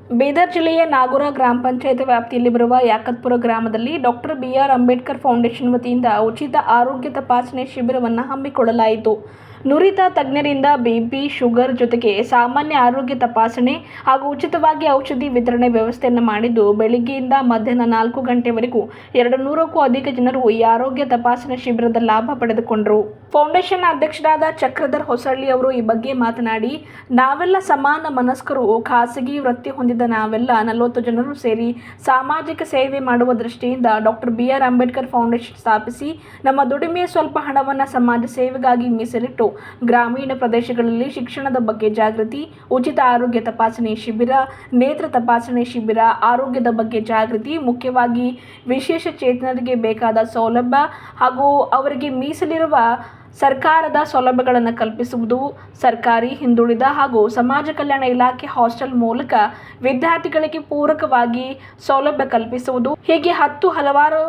ಬೀದರ್ ಜಿಲ್ಲೆಯ ನಾಗೂರ ಗ್ರಾಮ ಪಂಚಾಯತ್ ವ್ಯಾಪ್ತಿಯಲ್ಲಿ ಬರುವ ಯಾಕತ್ಪುರ ಗ್ರಾಮದಲ್ಲಿ ಡಾಕ್ಟರ್ ಬಿ.ಆರ್. ಅಂಬೇಡ್ಕರ್ ಫೌಂಡೇಶನ್ ವತಿಯಿಂದ ಉಚಿತ ಆರೋಗ್ಯ ತಪಾಸಣೆ ಶಿಬಿರವನ್ನು ಹಮ್ಮಿಕೊಳ್ಳಲಾಯಿತು. ನುರಿತ ತಜ್ಞರಿಂದ ಬಿಪಿ, ಶುಗರ್ ಜೊತೆಗೆ ಸಾಮಾನ್ಯ ಆರೋಗ್ಯ ತಪಾಸಣೆ ಹಾಗೂ ಉಚಿತವಾಗಿ ಔಷಧಿ ವಿತರಣೆ ವ್ಯವಸ್ಥೆಯನ್ನು ಮಾಡಿದ್ದು, ಬೆಳಿಗ್ಗೆಯಿಂದ ಮಧ್ಯಾಹ್ನ 4 ಗಂಟೆವರೆಗೂ 200ಕ್ಕೂ ಅಧಿಕ ಜನರು ಈ ಆರೋಗ್ಯ ತಪಾಸಣೆ ಶಿಬಿರದ ಲಾಭ ಪಡೆದುಕೊಂಡರು. ಫೌಂಡೇಶನ್ ಅಧ್ಯಕ್ಷರಾದ ಚಕ್ರಧರ್ ಹೊಸಳ್ಳಿ ಅವರು ಈ ಬಗ್ಗೆ ಮಾತನಾಡಿ, ನಾವೆಲ್ಲ ಸಮಾನ ಮನಸ್ಕರು, ಖಾಸಗಿ ವೃತ್ತಿ ಹೊಂದಿದ ನಾವೆಲ್ಲ 40 ಜನರು ಸೇರಿ ಸಾಮಾಜಿಕ ಸೇವೆ ಮಾಡುವ ದೃಷ್ಟಿಯಿಂದ ಡಾಕ್ಟರ್ ಬಿ.ಆರ್. ಅಂಬೇಡ್ಕರ್ ಫೌಂಡೇಶನ್ ಸ್ಥಾಪಿಸಿ ನಮ್ಮ ದುಡಿಮೆಯ ಸ್ವಲ್ಪ ಹಣವನ್ನು ಸಮಾಜ ಸೇವೆಗಾಗಿ ಮೀಸಲಿಟ್ಟು ಗ್ರಾಮೀಣ ಪ್ರದೇಶಗಳಲ್ಲಿ ಶಿಕ್ಷಣದ ಬಗ್ಗೆ ಜಾಗೃತಿ, ಉಚಿತ ಆರೋಗ್ಯ ತಪಾಸಣೆ ಶಿಬಿರ, ನೇತ್ರ ತಪಾಸಣೆ ಶಿಬಿರ, ಆರೋಗ್ಯದ ಬಗ್ಗೆ ಜಾಗೃತಿ, ಮುಖ್ಯವಾಗಿ ವಿಶೇಷ ಚೇತನರಿಗೆ ಬೇಕಾದ ಸೌಲಭ್ಯ ಹಾಗೂ ಅವರಿಗೆ ಮೀಸಲಿರುವ ಸರ್ಕಾರದ ಸೌಲಭ್ಯಗಳನ್ನು ಕಲ್ಪಿಸುವುದು, ಸರ್ಕಾರಿ, ಹಿಂದುಳಿದ ಹಾಗೂ ಸಮಾಜ ಕಲ್ಯಾಣ ಇಲಾಖೆ ಹಾಸ್ಟೆಲ್ ಮೂಲಕ ವಿದ್ಯಾರ್ಥಿಗಳಿಗೆ ಪೂರಕವಾಗಿ ಸೌಲಭ್ಯ ಕಲ್ಪಿಸುವುದು, ಹೀಗೆ ಹಲವಾರು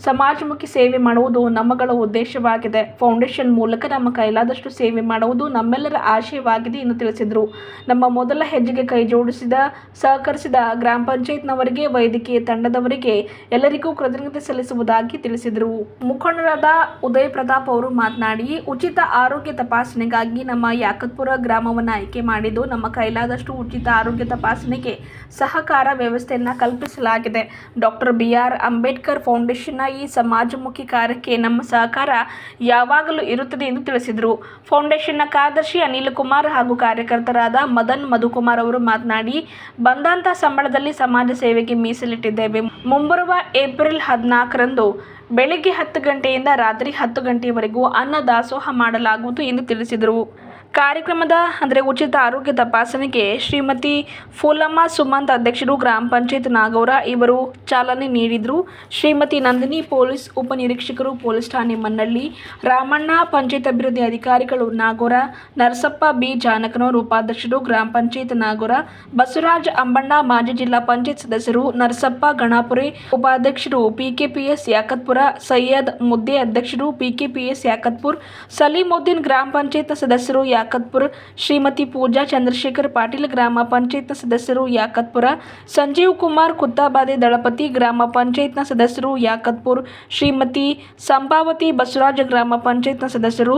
ಸಮಾಜಮುಖಿ ಸೇವೆ ಮಾಡುವುದು ನಮ್ಮಗಳ ಉದ್ದೇಶವಾಗಿದೆ. ಫೌಂಡೇಶನ್ ಮೂಲಕ ನಮ್ಮ ಕೈಲಾದಷ್ಟು ಸೇವೆ ಮಾಡುವುದು ನಮ್ಮೆಲ್ಲರ ಆಶಯವಾಗಿದೆ ಎಂದು ತಿಳಿಸಿದರು. ನಮ್ಮ ಮೊದಲ ಹೆಜ್ಜೆಗೆ ಕೈ ಜೋಡಿಸಿದ, ಸಹಕರಿಸಿದ ಗ್ರಾಮ ಪಂಚಾಯತ್ನವರಿಗೆ, ವೈದ್ಯಕೀಯ ತಂಡದವರಿಗೆ ಎಲ್ಲರಿಗೂ ಕೃತಜ್ಞತೆ ಸಲ್ಲಿಸುವುದಾಗಿ ತಿಳಿಸಿದರು. ಮುಖಂಡರಾದ ಉದಯ್ ಪ್ರತಾಪ್ ಅವರು ಮಾತನಾಡಿ, ಉಚಿತ ಆರೋಗ್ಯ ತಪಾಸಣೆಗಾಗಿ ನಮ್ಮ ಯಾಕತ್ಪುರ ಗ್ರಾಮವನ್ನು ಆಯ್ಕೆ ಮಾಡಿದ್ದು, ನಮ್ಮ ಕೈಲಾದಷ್ಟು ಉಚಿತ ಆರೋಗ್ಯ ತಪಾಸಣೆಗೆ ಸಹಕಾರ ವ್ಯವಸ್ಥೆಯನ್ನು ಕಲ್ಪಿಸಲಾಗಿದೆ. Doctor B R. ಅಂಬೇಡ್ಕರ್ ಫೌಂಡೇಶನ್ನ ಈ ಸಮಾಜಮುಖಿ ಕಾರ್ಯಕ್ಕೆ ನಮ್ಮ ಸಹಕಾರ ಯಾವಾಗಲೂ ಇರುತ್ತದೆ ಎಂದು ತಿಳಿಸಿದರು. ಫೌಂಡೇಶನ್ನ ಕಾರ್ಯದರ್ಶಿ ಅನಿಲ್ ಕುಮಾರ್ ಹಾಗೂ ಕಾರ್ಯಕರ್ತರಾದ ಮದನ್ ಮಧುಕುಮಾರ್ ಅವರು ಮಾತನಾಡಿ, ಬಂದಂತ ಸಂಬಳದಲ್ಲಿ ಸಮಾಜ ಸೇವೆಗೆ ಮೀಸಲಿಟ್ಟಿದ್ದೇವೆ. ಮುಂಬರುವ ಏಪ್ರಿಲ್ 14ರಂದು ಬೆಳಿಗ್ಗೆ 10 ಗಂಟೆಯಿಂದ ರಾತ್ರಿ 10 ಗಂಟೆಯವರೆಗೂ ಅನ್ನ ದಾಸೋಹ ಮಾಡಲಾಗುವುದು ಎಂದು ತಿಳಿಸಿದರು. ಕಾರ್ಯಕ್ರಮದ ಉಚಿತ ಆರೋಗ್ಯ ತಪಾಸಣೆಗೆ ಶ್ರೀಮತಿ ಫೂಲಮ್ಮ ಸುಮಂತ್ ಅಧ್ಯಕ್ಷರು, ಗ್ರಾಮ ಪಂಚಾಯತ್ ನಾಗೌರ ಇವರು ಚಾಲನೆ ನೀಡಿದರು. ಶ್ರೀಮತಿ ನಂದಿನಿ ಪೊಲೀಸ್ ಉಪನಿರೀಕ್ಷಕರು, ಪೊಲೀಸ್ ಠಾಣೆ ಮನ್ನಳ್ಳಿ, ರಾಮಣ್ಣ ಪಂಚಾಯತ್ ಅಭಿವೃದ್ಧಿ ಅಧಿಕಾರಿಗಳು ನಾಗೌರ, ನರಸಪ್ಪ ಬಿ. ಜಾನಕನೂರ್ ಉಪಾಧ್ಯಕ್ಷರು, ಗ್ರಾಮ ಪಂಚಾಯತ್ ನಾಗೌರ, ಬಸವರಾಜ ಅಂಬಣ್ಣ ಮಾಜಿ ಜಿಲ್ಲಾ ಪಂಚಾಯತ್ ಸದಸ್ಯರು, ನರಸಪ್ಪ ಗಣಾಪುರೆ ಉಪಾಧ್ಯಕ್ಷರು, ಪಿಕೆಪಿಎಸ್ ಯಾಕತ್ಪುರ, ಸೈಯದ್ ಮುದ್ದೆ ಅಧ್ಯಕ್ಷರು, ಪಿಕೆಪಿಎಸ್ ಯಾಕತ್ಪುರ್, ಸಲೀಮುದ್ದೀನ್ ಗ್ರಾಮ ಪಂಚಾಯತ್ ಸದಸ್ಯರು ಯಾಕತ್ಪುರ್, ಶ್ರೀಮತಿ ಪೂಜಾ ಚಂದ್ರಶೇಖರ್ ಪಾಟೀಲ್ ಗ್ರಾಮ ಪಂಚಾಯತ್ನ ಸದಸ್ಯರು ಯಾಕತ್ಪುರ, ಸಂಜೀವ್ ಕುಮಾರ್ ಕುತ್ತಾಬಾದೆ ದಳಪತಿ ಗ್ರಾಮ ಪಂಚಾಯತ್ನ ಸದಸ್ಯರು ಯಾಕತ್ಪುರ್, ಶ್ರೀಮತಿ ಸಂಪಾವತಿ ಬಸವರಾಜ ಗ್ರಾಮ ಪಂಚಾಯತ್ನ ಸದಸ್ಯರು,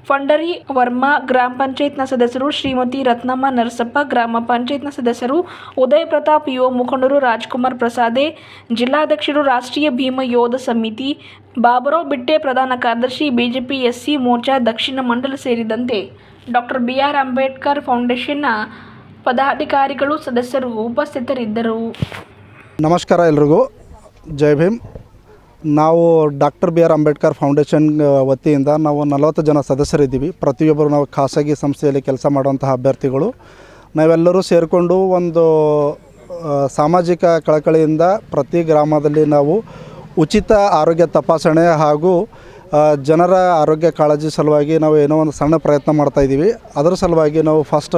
ಫಂಡರಿ ವರ್ಮಾ ಗ್ರಾಮ ಪಂಚಾಯತ್ನ ಸದಸ್ಯರು, ಶ್ರೀಮತಿ ರತ್ನಮ್ಮ ನರಸಪ್ಪ ಗ್ರಾಮ ಪಂಚಾಯತ್ನ ಸದಸ್ಯರು, ಉದಯ್ ಪ್ರತಾಪ್ ಯುವ ಮುಖಂಡರು, ರಾಜ್ಕುಮಾರ್ ಪ್ರಸಾದೆ ಜಿಲ್ಲಾಧ್ಯಕ್ಷರು, ರಾಷ್ಟ್ರೀಯ ಭೀಮ ಯೋಧ ಸಮಿತಿ ಬಾಬುರಾವ್ ಬಿಟ್ಟೆ ಪ್ರಧಾನ ಕಾರ್ಯದರ್ಶಿ, ಬಿಜೆಪಿ ಎಸ್ಸಿ ಮೋರ್ಚಾ ದಕ್ಷಿಣ ಮಂಡಲ ಸೇರಿದಂತೆ ಡಾಕ್ಟರ್ ಬಿ.ಆರ್. ಅಂಬೇಡ್ಕರ್ ಫೌಂಡೇಶನ್ನ ಪದಾಧಿಕಾರಿಗಳು, ಸದಸ್ಯರು ಉಪಸ್ಥಿತರಿದ್ದರು. ನಮಸ್ಕಾರ ಎಲ್ರಿಗೂ, ಜೈ ಭೀಮ್. ನಾವು ಡಾಕ್ಟರ್ ಬಿ.ಆರ್. ಅಂಬೇಡ್ಕರ್ ಫೌಂಡೇಶನ್ ವತಿಯಿಂದ ನಾವು 40 ಜನ ಸದಸ್ಯರಿದ್ದೀವಿ. ಪ್ರತಿಯೊಬ್ಬರು ನಾವು ಖಾಸಗಿ ಸಂಸ್ಥೆಯಲ್ಲಿ ಕೆಲಸ ಮಾಡುವಂತಹ ಅಭ್ಯರ್ಥಿಗಳು. ನಾವೆಲ್ಲರೂ ಸೇರಿಕೊಂಡು ಒಂದು ಸಾಮಾಜಿಕ ಕಳಕಳಿಯಿಂದ ಪ್ರತಿ ಗ್ರಾಮದಲ್ಲಿ ನಾವು ಉಚಿತ ಆರೋಗ್ಯ ತಪಾಸಣೆ ಹಾಗೂ ಜನರ ಆರೋಗ್ಯ ಕಾಳಜಿ ಸಲುವಾಗಿ ನಾವು ಏನೋ ಒಂದು ಸಣ್ಣ ಪ್ರಯತ್ನ ಮಾಡ್ತಾಯಿದ್ದೀವಿ. ಅದರ ಸಲುವಾಗಿ ನಾವು ಫಸ್ಟ್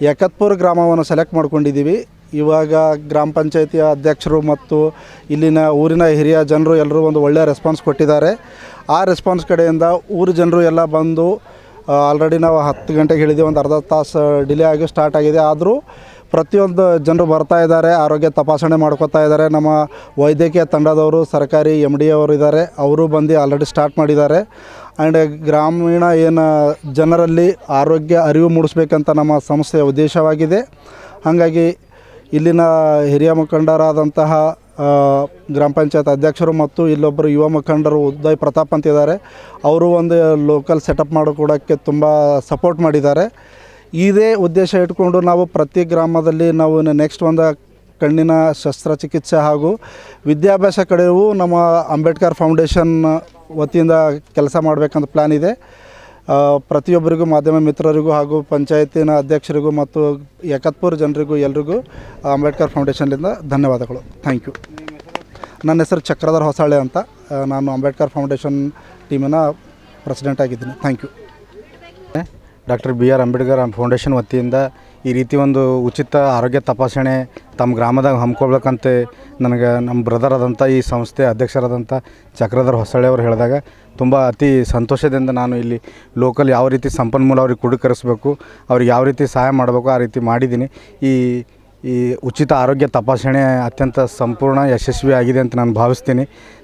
ಯಾಕತ್ಪುರ ಗ್ರಾಮವನ್ನು ಸೆಲೆಕ್ಟ್ ಮಾಡ್ಕೊಂಡಿದ್ದೀವಿ. ಇವಾಗ ಗ್ರಾಮ ಪಂಚಾಯತಿಯ ಅಧ್ಯಕ್ಷರು ಮತ್ತು ಇಲ್ಲಿನ ಊರಿನ ಹಿರಿಯ ಜನರು ಎಲ್ಲರೂ ಒಂದು ಒಳ್ಳೆಯ ರೆಸ್ಪಾನ್ಸ್ ಕೊಟ್ಟಿದ್ದಾರೆ. ಆ ರೆಸ್ಪಾನ್ಸ್ ಕಡೆಯಿಂದ ಊರ ಜನರು ಎಲ್ಲ ಬಂದು ಆಲ್ರೆಡಿ ನಾವು 10 ಗಂಟೆಗೆ ಹೇಳಿದ್ದೀವಿ, ಒಂದು ಅರ್ಧ ತಾಸು ಡಿಲೇ ಆಗಿ ಸ್ಟಾರ್ಟ್ ಆಗಿದೆ. ಆದರೂ ಪ್ರತಿಯೊಂದು ಜನರು ಬರ್ತಾ ಇದ್ದಾರೆ, ಆರೋಗ್ಯ ತಪಾಸಣೆ ಮಾಡ್ಕೋತಾ ಇದ್ದಾರೆ. ನಮ್ಮ ವೈದ್ಯಕೀಯ ತಂಡದವರು, ಸರ್ಕಾರಿ MD ಅವರು ಇದ್ದಾರೆ, ಅವರು ಬಂದು ಆಲ್ರೆಡಿ ಸ್ಟಾರ್ಟ್ ಮಾಡಿದ್ದಾರೆ. ಆ್ಯಂಡ್ ಗ್ರಾಮೀಣ ಏನು ಜನರಲ್ಲಿ ಆರೋಗ್ಯ ಅರಿವು ಮೂಡಿಸ್ಬೇಕಂತ ನಮ್ಮ ಸಂಸ್ಥೆಯ ಉದ್ದೇಶವಾಗಿದೆ. ಹಾಗಾಗಿ ಇಲ್ಲಿನ ಹಿರಿಯ ಮುಖಂಡರಾದಂತಹ ಗ್ರಾಮ ಪಂಚಾಯತ್ ಅಧ್ಯಕ್ಷರು ಮತ್ತು ಇಲ್ಲೊಬ್ಬರು ಯುವ ಮುಖಂಡರು ಉದಯ್ ಪ್ರತಾಪ್ ಅಂತಿದ್ದಾರೆ, ಅವರು ಒಂದು ಲೋಕಲ್ ಸೆಟಪ್ ಮಾಡಿಕೊಡೋಕ್ಕೆ ತುಂಬ ಸಪೋರ್ಟ್ ಮಾಡಿದ್ದಾರೆ. ಇದೇ ಉದ್ದೇಶ ಇಟ್ಕೊಂಡು ನಾವು ಪ್ರತಿ ಗ್ರಾಮದಲ್ಲಿ ನಾವು ನೆಕ್ಸ್ಟ್ ಒಂದು ಕಣ್ಣಿನ ಶಸ್ತ್ರಚಿಕಿತ್ಸೆ ಹಾಗೂ ವಿದ್ಯಾಭ್ಯಾಸ ಕಡೆಯೂ ನಮ್ಮ ಅಂಬೇಡ್ಕರ್ ಫೌಂಡೇಶನ್ ವತಿಯಿಂದ ಕೆಲಸ ಮಾಡಬೇಕಂತ ಪ್ಲ್ಯಾನ್ ಇದೆ. ಪ್ರತಿಯೊಬ್ಬರಿಗೂ, ಮಾಧ್ಯಮ ಮಿತ್ರರಿಗೂ ಹಾಗೂ ಪಂಚಾಯತಿನ ಅಧ್ಯಕ್ಷರಿಗೂ ಮತ್ತು ಯಾಕತ್ಪುರ ಜನರಿಗೂ ಎಲ್ರಿಗೂ ಅಂಬೇಡ್ಕರ್ ಫೌಂಡೇಶನ್ನಿಂದ ಧನ್ಯವಾದಗಳು. Thank you. ನನ್ನ ಹೆಸರು ಚಕ್ರಧರ್ ಹೊಸಳ್ಳಿ ಅಂತ. ನಾನು ಅಂಬೇಡ್ಕರ್ ಫೌಂಡೇಶನ್ ಟೀಮಿನ ಪ್ರೆಸಿಡೆಂಟ್ ಆಗಿದ್ದೀನಿ. Thank you. Doctor B R. Ambedkar foundation ವತಿಯಿಂದ ಈ ರೀತಿ ಒಂದು ಉಚಿತ ಆರೋಗ್ಯ ತಪಾಸಣೆ ತಮ್ಮ ಗ್ರಾಮದಾಗ ಹಮ್ಮಿಕೊಳ್ಬೇಕಂತ ನನಗೆ ನಮ್ಮ ಬ್ರದರ್ ಆದಂಥ ಈ ಸಂಸ್ಥೆ ಅಧ್ಯಕ್ಷರಾದಂಥ ಚಕ್ರಧರ್ ಹೊಸಳ್ಳಿ ಅವರು ಹೇಳಿದಾಗ ತುಂಬ ಅತಿ ಸಂತೋಷದಿಂದ ನಾನು ಇಲ್ಲಿ ಲೋಕಲ್ ಯಾವ ರೀತಿ ಸಂಪನ್ಮೂಲ ಅವ್ರಿಗೆ ಕ್ರೋಢೀಕರಿಸಬೇಕು, ಅವ್ರಿಗೆ ಯಾವ ರೀತಿ ಸಹಾಯ ಮಾಡಬೇಕು ಆ ರೀತಿ ಮಾಡಿದ್ದೀನಿ. ಈ ಉಚಿತ ಆರೋಗ್ಯ ತಪಾಸಣೆ ಅತ್ಯಂತ ಸಂಪೂರ್ಣ ಯಶಸ್ವಿ ಆಗಿದೆ ಅಂತ ನಾನು ಭಾವಿಸ್ತೀನಿ.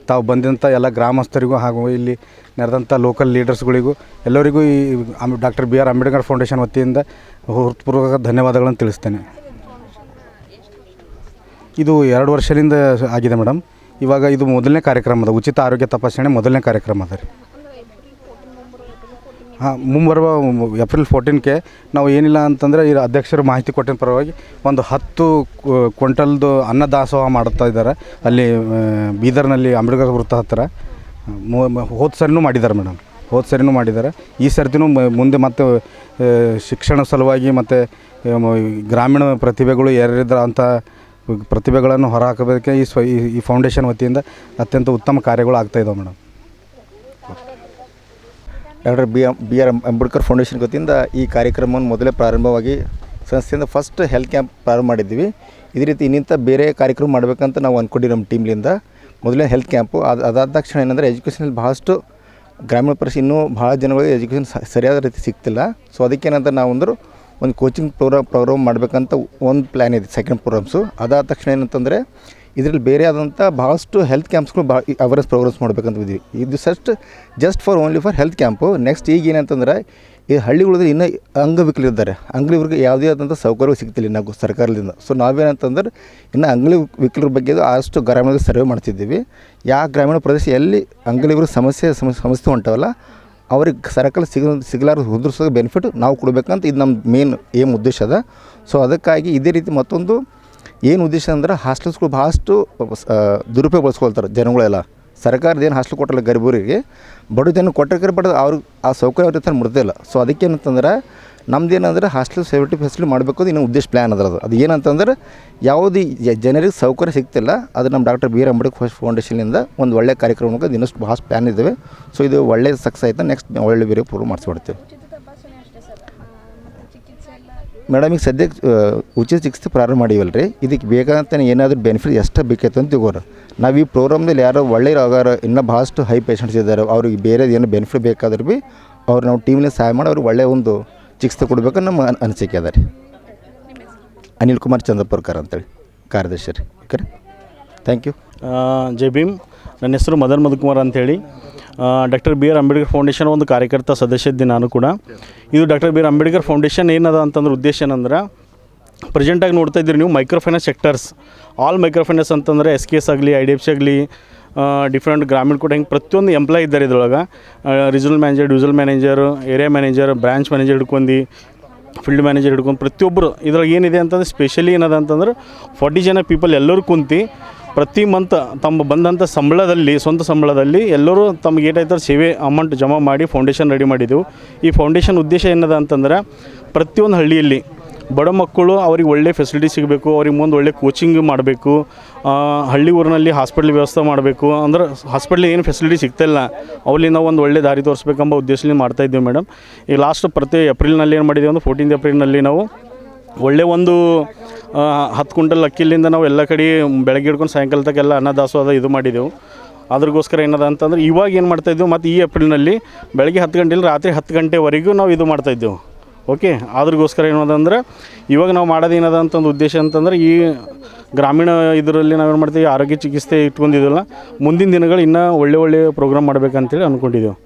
ತಾವು ಬಂದಂಥ ಎಲ್ಲ ಗ್ರಾಮಸ್ಥರಿಗೂ ಹಾಗೂ ಇಲ್ಲಿ ನಡೆದಂಥ ಲೋಕಲ್ ಲೀಡರ್ಸ್ಗಳಿಗೂ ಎಲ್ಲರಿಗೂ ಈ doctor B R Ambedkar foundation ವತಿಯಿಂದ ಹೃತ್ಪೂರ್ವಕ ಧನ್ಯವಾದಗಳನ್ನು ತಿಳಿಸ್ತೇನೆ. ಇದು 2 ವರ್ಷದಿಂದ ಆಗಿದೆ ಮೇಡಮ್. ಇವಾಗ ಇದು ಮೊದಲನೇ ಕಾರ್ಯಕ್ರಮ ಅದ, ಉಚಿತ ಆರೋಗ್ಯ ತಪಾಸಣೆ ಮೊದಲನೇ ಕಾರ್ಯಕ್ರಮ ಅದ ರೀ. ಹಾಂ, ಮುಂಬರುವ ಏಪ್ರಿಲ್ 14ಕ್ಕೆ ನಾವು ಏನಿಲ್ಲ ಅಂತಂದರೆ ಈ ಅಧ್ಯಕ್ಷರು ಮಾಹಿತಿ ಕೊಟ್ಟಿನ ಪರವಾಗಿ ಒಂದು 10 ಕ್ವಿಂಟಲ್ದು ಅನ್ನದಾಸೋಹ ಮಾಡುತ್ತಾ ಇದ್ದಾರೆ ಅಲ್ಲಿ ಬೀದರ್ನಲ್ಲಿ ಅಂಬೇಡ್ಕರ್ ವೃತ್ತ ಹತ್ತಿರ. ಹೋದ ಸರಿನೂ ಮಾಡಿದ್ದಾರೆ ಮೇಡಮ್, ಹೋದ ಸರಿನೂ ಮಾಡಿದ್ದಾರೆ. ಈ ಸರ್ತಿನೂ ಮುಂದೆ ಮತ್ತು ಶಿಕ್ಷಣ ಸಲುವಾಗಿ ಮತ್ತು ಗ್ರಾಮೀಣ ಪ್ರತಿಭೆಗಳು ಯಾರಿದ್ರ ಅಂಥ ಪ್ರತಿಭೆಗಳನ್ನು ಹೊರಹಾಕಬೇಕೆ ಈ ಫೌಂಡೇಶನ್ ವತಿಯಿಂದ ಅತ್ಯಂತ ಉತ್ತಮ ಕಾರ್ಯಗಳು ಆಗ್ತಾಯಿದ್ದಾವೆ madam. Doctor B R Ambedkar foundation ವತಿಯಿಂದ ಈ ಕಾರ್ಯಕ್ರಮವನ್ನು ಮೊದಲೇ ಪ್ರಾರಂಭವಾಗಿ ಸಂಸ್ಥೆಯಿಂದ ಫಸ್ಟ್ ಹೆಲ್ತ್ ಕ್ಯಾಂಪ್ ಪ್ರಾರಂಭ ಮಾಡಿದ್ವಿ. ಇದೇ ರೀತಿ ಇನ್ನಿಂಥ ಬೇರೆ ಕಾರ್ಯಕ್ರಮ ಮಾಡಬೇಕಂತ ನಾವು ಅಂದ್ಕೊಂಡಿವಿ ನಮ್ಮ ಟೀಮ್ಲಿಂದ. ಮೊದಲೇ ಹೆಲ್ತ್ ಕ್ಯಾಂಪು ಅದಾದ ತಕ್ಷಣ ಏನಂದರೆ ಎಜುಕೇಷನಲ್ಲಿ ಭಾಳಷ್ಟು ಗ್ರಾಮೀಣ ಪರಿಸ್ಥಿತಿ ಇನ್ನೂ ಭಾಳ ಜನಗಳಿಗೆ ಎಜುಕೇಷನ್ ಸರಿಯಾದ ರೀತಿ ಸಿಗ್ತಿಲ್ಲ. ಸೊ ಅದಕ್ಕೇನಂತ ನಾವು ಒಂದು ಕೋಚಿಂಗ್ ಪ್ರೋಗ್ರಾಮ್ ಮಾಡಬೇಕಂತ ಒಂದು ಪ್ಲ್ಯಾನ್ ಇದೆ, ಸೆಕೆಂಡ್ ಪ್ರೋಗ್ರಾಮ್ಸು. ಅದಾದ ತಕ್ಷಣ ಏನಂತಂದರೆ ಇದರಲ್ಲಿ ಬೇರೆ ಆದಂಥ ಭಾಳಷ್ಟು ಹೆಲ್ತ್ ಕ್ಯಾಂಪ್ಸ್ಗಳು ಅವೇರ್ನೆಸ್ ಪ್ರೋಗ್ರಾಮ್ಸ್ ಮಾಡ್ಬೇಕಂತ ಇದ್ದೀವಿ. ಇದು just only for health camp. Next ಈಗ ಏನಂತಂದರೆ ಈ ಹಳ್ಳಿಗಳಲ್ಲಿ ಇನ್ನೂ ಅಂಗವಿಕಲರಿದ್ದಾರೆ, ಅಂಗವಿಕಲರಿಗೆ ಯಾವುದೇ ಆದಂಥ ಸೌಕರ್ಯ ಸಿಗ್ತಿಲ್ಲ ನಾವು ಸರ್ಕಾರದಿಂದ. ಸೊ ನಾವೇನಂತಂದ್ರೆ ಇನ್ನು ಅಂಗವಿಕಲರ ಬಗ್ಗೆ ಅಷ್ಟು ಗ್ರಾಮೀಣ ಸರ್ವೆ ಮಾಡ್ತಿದ್ದೀವಿ. ಯಾವ ಗ್ರಾಮೀಣ ಪ್ರದೇಶ ಎಲ್ಲಿ ಅಂಗವಿಕಲರ ಸಮಸ್ಯೆ ಹೊಂಟವಲ್ಲ ಅವ್ರಿಗೆ ಸರ್ಕಾರ ಸಿಗಲಾರ ಉದ್ರಿಸೋ ಬೆನಿಫಿಟ್ ನಾವು ಕೊಡಬೇಕಂತ ಇದು ನಮ್ಮ ಮೇನ್ ಉದ್ದೇಶ ಅದ. ಸೊ ಅದಕ್ಕಾಗಿ ಇದೇ ರೀತಿ ಮತ್ತೊಂದು ಏನು ಉದ್ದೇಶ ಅಂದ್ರೆ ಹಾಸ್ಟೆಲ್ಸ್ಗಳು ಭಾಳಷ್ಟು ದುರುಪಯೋಗಗೊಳಿಸ್ಕೊಳ್ತಾರೆ ಜನಗಳೆಲ್ಲ. ಸರ್ಕಾರದ ಏನು ಹಾಸ್ಟೆಲ್ ಕೊಟ್ಟಲ್ಲ ಗರೀಬರಿಗೆ, ಬಡ ಜನ ಕೊಟ್ಟಿರ್ತಾರೆ, ಬಟ್ ಅವ್ರಿಗೆ ಆ ಸೌಕರ್ಯ ಅವ್ರ ಹತ್ರ ಮುಡ್ದಿಲ್ಲ. ಸೊ ಅದಕ್ಕೇನಂತಂದ್ರೆ ನಮ್ದು ಏನಂದ್ರೆ ಹಾಸ್ಟೆಲ್ ಸೇಫ್ಟಿ ಫೆಸಿಲಿಟಿ ಮಾಡಬೇಕು ಅದು ಇನ್ನೂ ಉದ್ದೇಶ ಪ್ಲ್ಯಾನ್ ಅದರದು. ಅದು ಏನಂತಂದ್ರೆ ಯಾವುದೇ ಜನರಿಗೆ ಸೌಕರ್ಯ ಸಿಗ್ತಿಲ್ಲ, ಅದು ನಮ್ಮ ಡಾಕ್ಟರ್ ಬಿ ಆರ್ ಅಂಬೇಡ್ಕರ್ ಫೌಂಡೇಶನ್ನಿಂದ ಒಂದು ಒಳ್ಳೆಯ ಕಾರ್ಯಕ್ರಮಕ್ಕೆ ಇನ್ನಷ್ಟು ಭಾಳ ಪ್ಲ್ಯಾನ್ ಇದ್ದಾವೆ. ಸೊ ಇದು ಒಳ್ಳೆಯ ಸಕ್ಸಸ್ ಆಯಿತು. ನೆಕ್ಸ್ಟ್ ಒಳ್ಳೆ ಬೇರೆ ಪೂರ್ವ ಮಾಡಿಸ್ಬಿಡ್ತೀವಿ ಮೇಡಮ್. ಈಗ ಸದ್ಯಕ್ಕೆ ಉಚಿತ ಚಿಕಿತ್ಸೆ ಪ್ರಾರಂಭ ಮಾಡಿವಲ್ಲ ರೀ, ಇದಕ್ಕೆ ಬೇಕಾದಂತ ಏನಾದರೂ ಬೆನಿಫಿಟ್ ಎಷ್ಟು ಬೇಕೈತೆ ಅಂತ ತಿಗೋರು. ನಾವು ಈ ಪ್ರೋಗ್ರಾಮ್ದಲ್ಲಿ ಯಾರೋ ಒಳ್ಳೆಯ ಆಗಾರ ಇನ್ನೂ ಭಾಳಷ್ಟು ಹೈ ಪೇಷಂಟ್ಸ್ ಇದ್ದಾರೆ, ಅವ್ರಿಗೆ ಬೇರೆ ಏನೋ ಬೆನಿಫಿಟ್ ಬೇಕಾದ್ರೆ ಭೀ ಅವ್ರು ನಾವು ಟೀಮ್ನಲ್ಲಿ ಸಹಾಯ ಮಾಡಿ ಅವ್ರಿಗೆ ಒಳ್ಳೆಯ ಒಂದು ಚಿಕಿತ್ಸೆ ಕೊಡಬೇಕಂತ ನಮ್ಮ ಅನಿಸಿಕೆ ಅದ ರೀ. ಅನಿಲ್ ಕುಮಾರ್ ಚಂದ್ರಪುರ್ಕರ್ ಅಂತೇಳಿ ಕಾರ್ಯದರ್ಶಿ ರೀ. ಓಕೆ ರೀ, ಥ್ಯಾಂಕ್ ಯು. ಜೈ ಭೀಮ್. ನನ್ನ ಹೆಸರು ಮದನ್ ಮಧುಕುಮಾರ್ ಅಂಥೇಳಿ doctor B R Ambedkar foundation ಒಂದು ಕಾರ್ಯಕರ್ತ ಸದಸ್ಯ ಇದ್ದೀನಿ ನಾನು ಕೂಡ. ಇದು doctor B R Ambedkar foundation ಏನದ ಅಂತಂದ್ರೆ ಉದ್ದೇಶ ಏನಂದ್ರೆ ಪ್ರೆಸೆಂಟಾಗಿ ನೋಡ್ತಾ ಇದ್ದೀರಿ ನೀವು micro finance sectors, all micro finance ಅಂತಂದರೆ SKS ಆಗಲಿ, IDFC ಆಗಲಿ, ಡಿಫ್ರೆಂಟ್ ಗ್ರಾಮೀಣ ಕೂಡ ಹಿಂಗೆ ಪ್ರತಿಯೊಂದು ಎಂಪ್ಲಾಯ್ ಇದ್ದಾರೆ ಇದ್ರೊಳಗೆ. Regional manager, divisional manager, area manager, branch manager ಹಿಡ್ಕೊಂಡು ಫೀಲ್ಡ್ ಮ್ಯಾನೇಜರ್ ಹಿಡ್ಕೊಂಡು ಪ್ರತಿಯೊಬ್ಬರು ಇದ್ರಾಗ ಏನಿದೆ ಅಂತಂದ್ರೆ ಸ್ಪೆಷಲಿ ಏನದ ಅಂತಂದ್ರೆ 40 ಜನ ಪೀಪಲ್ ಎಲ್ಲರೂ ಕುಂತು ಪ್ರತಿ ಮಂತ್ ತಮ್ಮ ಬಂದಂಥ ಸಂಬಳದಲ್ಲಿ, ಸ್ವಂತ ಸಂಬಳದಲ್ಲಿ ಎಲ್ಲರೂ ತಮ್ಗೆ ಏಟಾಯ್ತಾರೆ ಸೇವೆ ಅಮೌಂಟ್ ಜಮಾ ಮಾಡಿ ಫೌಂಡೇಶನ್ ರೆಡಿ ಮಾಡಿದ್ದೆವು. ಈ ಫೌಂಡೇಶನ್ ಉದ್ದೇಶ ಏನದ ಅಂತಂದ್ರೆ ಪ್ರತಿಯೊಂದು ಹಳ್ಳಿಯಲ್ಲಿ ಬಡ ಮಕ್ಕಳು ಅವ್ರಿಗೆ ಒಳ್ಳೆ ಫೆಸಿಲಿಟಿ ಸಿಗಬೇಕು, ಅವ್ರಿಗೆ ಮುಂದೆ ಒಳ್ಳೆ ಕೋಚಿಂಗ್ ಮಾಡಬೇಕು, ಹಳ್ಳಿ ಊರಿನಲ್ಲಿ ಹಾಸ್ಪಿಟ್ಲ್ ವ್ಯವಸ್ಥೆ ಮಾಡಬೇಕು. ಅಂದ್ರೆ ಹಾಸ್ಪಿಟ್ಲ್ ಏನು ಫೆಸಿಲಿಟಿ ಸಿಗ್ತಾಯಿಲ್ಲ, ಅವಲ್ಲಿ ನಾವು ಒಂದು ಒಳ್ಳೆ ದಾರಿ ತೋರಿಸ್ಬೇಕೆಂಬ ಉದ್ದೇಶದಿಂದ ಮಾಡ್ತಾಯಿದ್ದೀವಿ ಮೇಡಮ್. ಈಗ ಲಾಸ್ಟ್ ಪ್ರತಿ ಏಪ್ರಿಲ್ನಲ್ಲಿ ಏನು ಮಾಡಿದ್ದೀವಿ ಅಂದ್ರೆ 14 ಏಪ್ರಿಲ್ನಲ್ಲಿ ನಾವು ಒಳ್ಳೆ ಒಂದು 10 ಕ್ವಿಂಟಲ್ ಅಕ್ಕಿಲಿಂದ ನಾವು ಎಲ್ಲ ಕಡೆ ಬೆಳಗ್ಗೆ ಹಿಡ್ಕೊಂಡು ಸಾಯಂಕಾಲ ತನಕ ಎಲ್ಲ ಅನ್ನದಾಸೋಹ ಇದು ಮಾಡಿದೆವು. ಅದ್ರಗೋಸ್ಕರ ಏನದ ಅಂತಂದ್ರೆ ಇವಾಗ ಏನು ಮಾಡ್ತಾಯಿದ್ದೆವು, ಮತ್ತು ಈ ಏಪ್ರಿಲ್ನಲ್ಲಿ ಬೆಳಗ್ಗೆ 10 ಗಂಟೆಯಿಂದ ರಾತ್ರಿ 10 ಗಂಟೆವರೆಗೂ ನಾವು ಇದು ಮಾಡ್ತಾಯಿದ್ದೆವು. ಓಕೆ, ಅದ್ರಗೋಸ್ಕರ ಏನದಂದ್ರೆ ಇವಾಗ ನಾವು ಮಾಡೋದು ಏನದ ಅಂತಂದು ಉದ್ದೇಶ ಅಂತಂದ್ರೆ ಈ ಗ್ರಾಮೀಣ ಇದರಲ್ಲಿ ನಾವೇನು ಮಾಡ್ತೀವಿ, ಆರೋಗ್ಯ ಚಿಕಿತ್ಸೆ ಇಟ್ಕೊಂಡಿದ್ದೀವಲ್ಲ, ಮುಂದಿನ ದಿನಗಳು ಇನ್ನೂ ಒಳ್ಳೆ ಪ್ರೋಗ್ರಾಮ್ ಮಾಡಬೇಕಂತೇಳಿ ಅಂದ್ಕೊಂಡಿದ್ದೆವು.